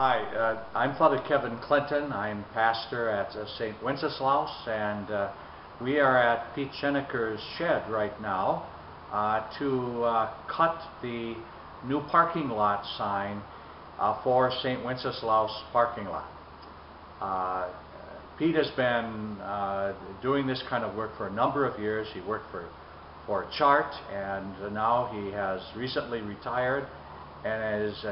Hi, I'm Father Kevin Clinton. I'm pastor at St. Wenceslaus, and we are at Pete Scheneker's shed right now to cut the new parking lot sign for St. Wenceslaus parking lot. Pete has been doing this kind of work for a number of years. He worked for Chart, and now he has recently retired and is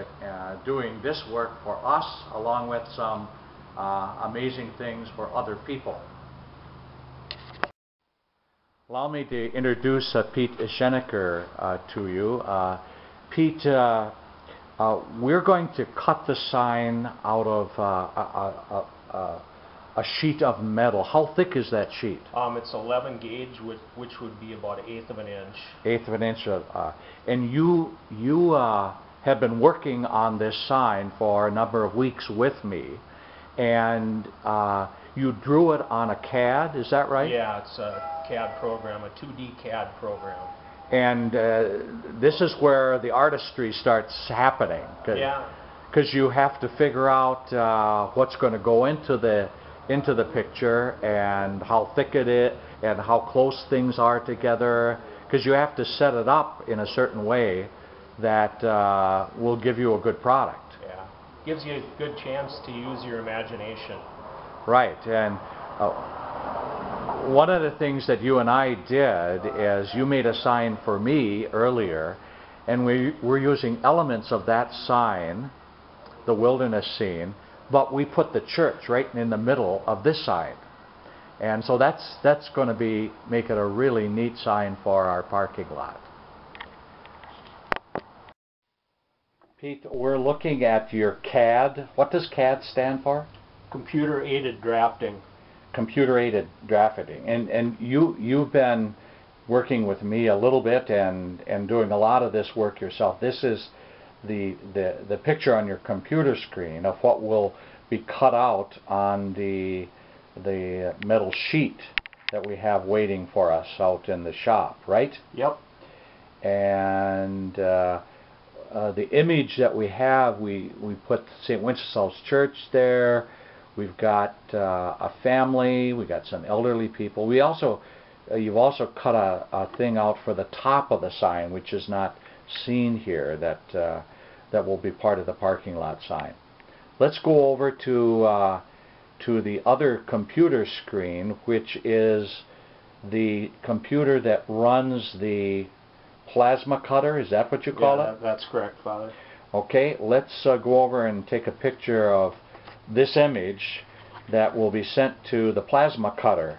doing this work for us, along with some amazing things for other people. Allow me to introduce Pete Scheneker to you. Pete, we're going to cut the sign out of a sheet of metal. How thick is that sheet? It's 11 gauge, which would be about 1/8 of an inch. 1/8 of an inch. And you have been working on this sign for a number of weeks with me, and you drew it on a CAD, is that right? Yeah, it's a CAD program, a 2D CAD program. And this is where the artistry starts happening. Yeah. Because you have to figure out what's going to go into the picture, and how thick it is, and how close things are together, because you have to set it up in a certain way that will give you a good product. Yeah, gives you a good chance to use your imagination. Right, and one of the things that you and I did is you made a sign for me earlier, and we were using elements of that sign, the wilderness scene, but we put the church right in the middle of this sign. And so that's going to make it a really neat sign for our parking lot. Pete, we're looking at your CAD. What does CAD stand for? Computer aided drafting. Computer aided drafting. And you've been working with me a little bit and doing a lot of this work yourself. This is the picture on your computer screen of what will be cut out on the metal sheet that we have waiting for us out in the shop, right? Yep. And the image that we have, we put St. Wenceslaus Church there. We've got a family. We got some elderly people. We also, you've also cut a thing out for the top of the sign, which is not seen here, that will be part of the parking lot sign. Let's go over to the other computer screen, which is the computer that runs the plasma cutter. Is that what you call it? That's correct, Father. Okay, let's go over and take a picture of this image that will be sent to the plasma cutter.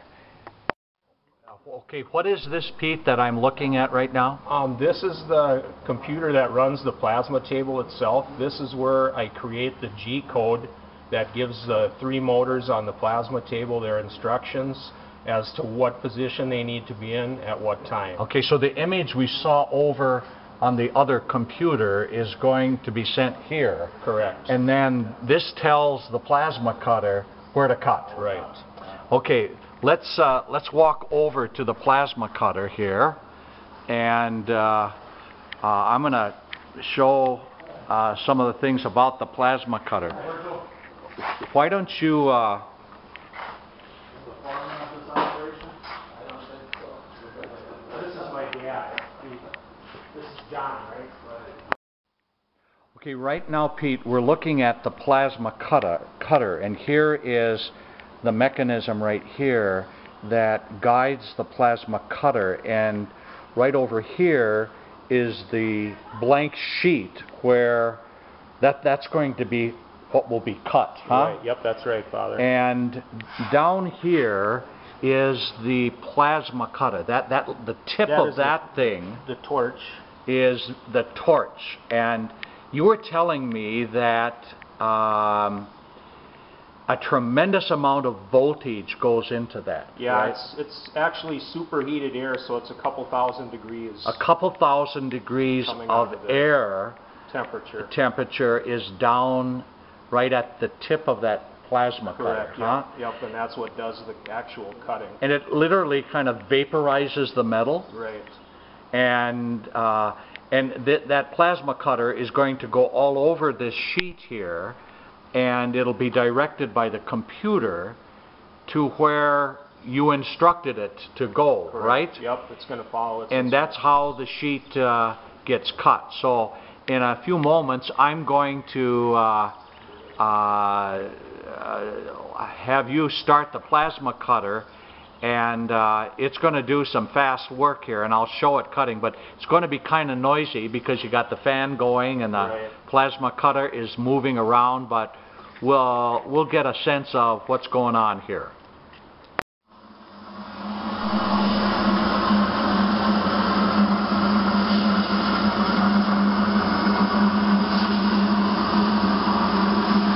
Okay, what is this, Pete, that I'm looking at right now? This is the computer that runs the plasma table itself. This is where I create the G code that gives the 3 motors on the plasma table their instructions as to what position they need to be in at what time. Okay, so the image we saw over on the other computer is going to be sent here. Correct. And then this tells the plasma cutter where to cut. Right. Okay, let's walk over to the plasma cutter here, and I'm going to show some of the things about the plasma cutter. Why don't you This is my dad. This is John, right? Okay, right now, Pete, we're looking at the plasma cutter, and here is the mechanism right here that guides the plasma cutter, and right over here is the blank sheet where that's going to be what will be cut, huh? Right. Yep, that's right, Father. And down here is the plasma cutter. The tip of that thing, the torch, is the torch. And you were telling me that a tremendous amount of voltage goes into that. Yeah, right? it's actually superheated air, so it's a couple thousand degrees. A couple thousand degrees of air temperature is down right at the tip of that plasma cutter. Correct. Huh? Yep, and that's what does the actual cutting. And it literally kind of vaporizes the metal. Right. And that plasma cutter is going to go all over this sheet here, and it'll be directed by the computer to where you instructed it to go, right? Yep, it's going to follow its and that's how the sheet gets cut. So in a few moments I'm going to have you start the plasma cutter, and it's going to do some fast work here, and I'll show it cutting, but it's going to be kind of noisy because you got the fan going and the plasma cutter is moving around, but we'll get a sense of what's going on here.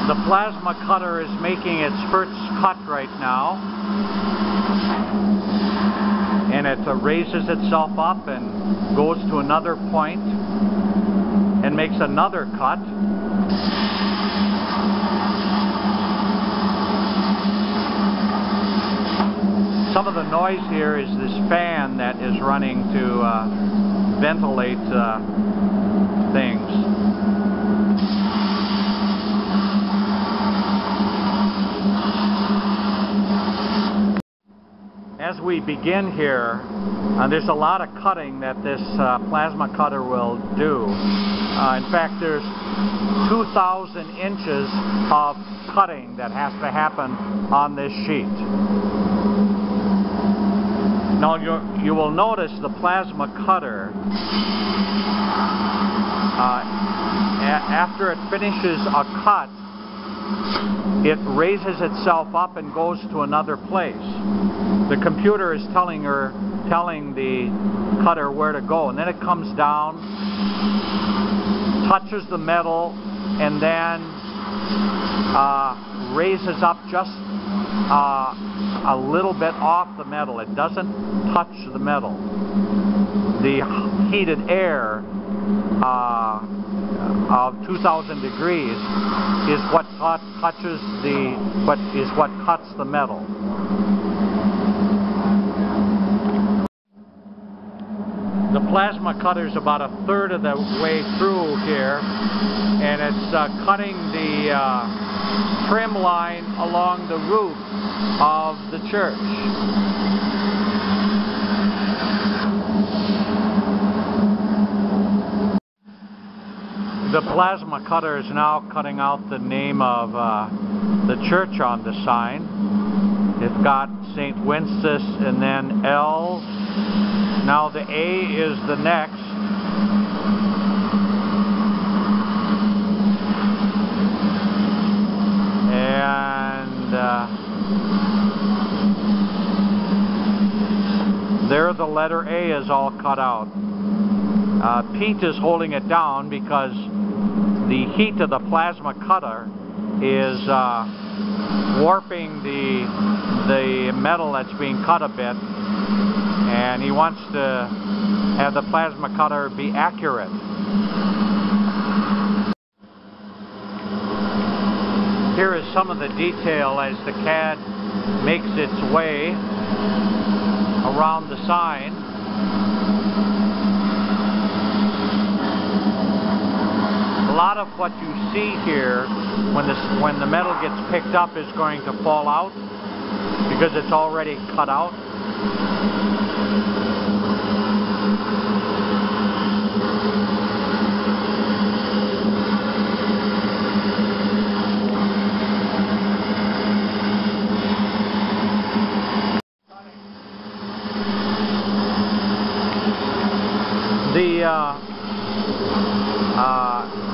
The plasma cutter is making its first cut right now, and it raises itself up and goes to another point and makes another cut. Some of the noise here is this fan that is running to ventilate things. As we begin here, there's a lot of cutting that this plasma cutter will do. In fact, there's 2,000 inches of cutting that has to happen on this sheet. Now you will notice the plasma cutter, after it finishes a cut, it raises itself up and goes to another place. The computer is telling the cutter where to go, and then it comes down, touches the metal, and then raises up just a little bit off the metal. It doesn't touch the metal. The heated air of 2,000 degrees is what cuts the metal. The plasma cutter is about a third of the way through here, and it's cutting the trim line along the roof of the church. The plasma cutter is now cutting out the name of the church on the sign. It's got St. Wenceslas and then L. Now the A is the next. And there the letter A is all cut out. Pete is holding it down because the heat of the plasma cutter is warping the metal that's being cut a bit, and he wants to have the plasma cutter be accurate. Here is some of the detail as the CAD makes its way around the sign. A lot of what you see here when the metal gets picked up is going to fall out because it's already cut out.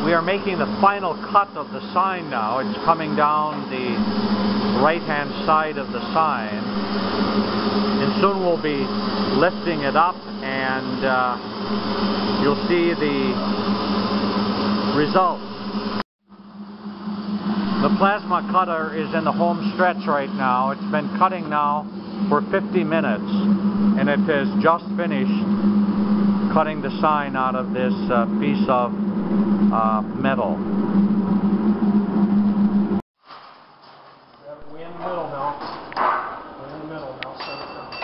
We are making the final cut of the sign now. It's coming down the right-hand side of the sign, and soon we'll be lifting it up, and you'll see the results. The plasma cutter is in the home stretch right now. It's been cutting now for 50 minutes, and it has just finished cutting the sign out of this piece of metal. We're in the middle now. We're in the middle now. Set it down.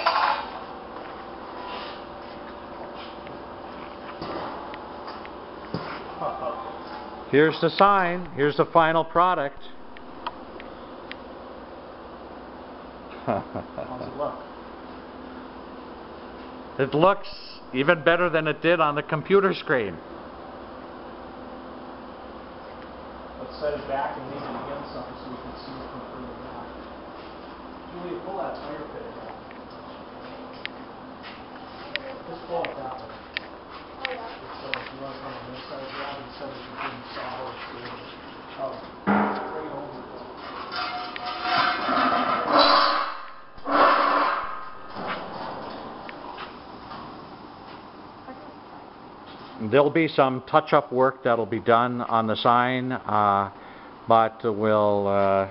Here's the sign. Here's the final product. How's it look? It looks even better than it did on the computer screen. Let's set it back and lean it against something so we can see it from further back. Julia, pull that tire pit back. Just pull it that way. So if you want to come on this side, grab it so that you can saw how it's doing. Oh, bring it over. There'll be some touch-up work that'll be done on the sign, but we'll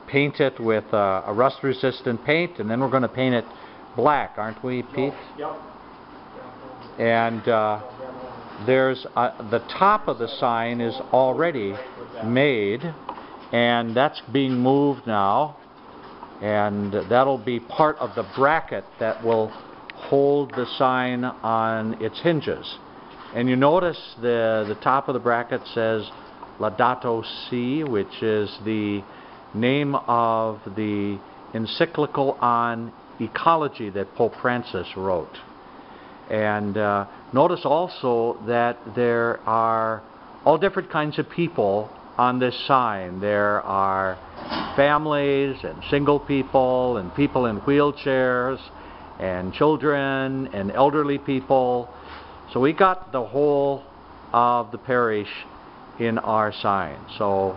paint it with a rust-resistant paint, and then we're going to paint it black, aren't we, Pete? Yep. And there's the top of the sign is already made, and that's being moved now, and that'll be part of the bracket that will hold the sign on its hinges. And you notice the top of the bracket says Laudato Si, which is the name of the encyclical on ecology that Pope Francis wrote. And notice also that there are all different kinds of people on this sign. There are families and single people and people in wheelchairs and children and elderly people. So we got the whole of the parish in our sign. So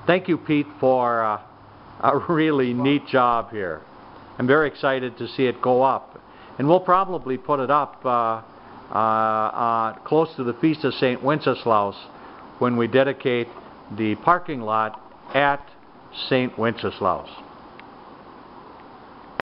thank you, Pete, for a really neat job here. I'm very excited to see it go up. And we'll probably put it up close to the Feast of St. Wenceslaus when we dedicate the parking lot at St. Wenceslaus.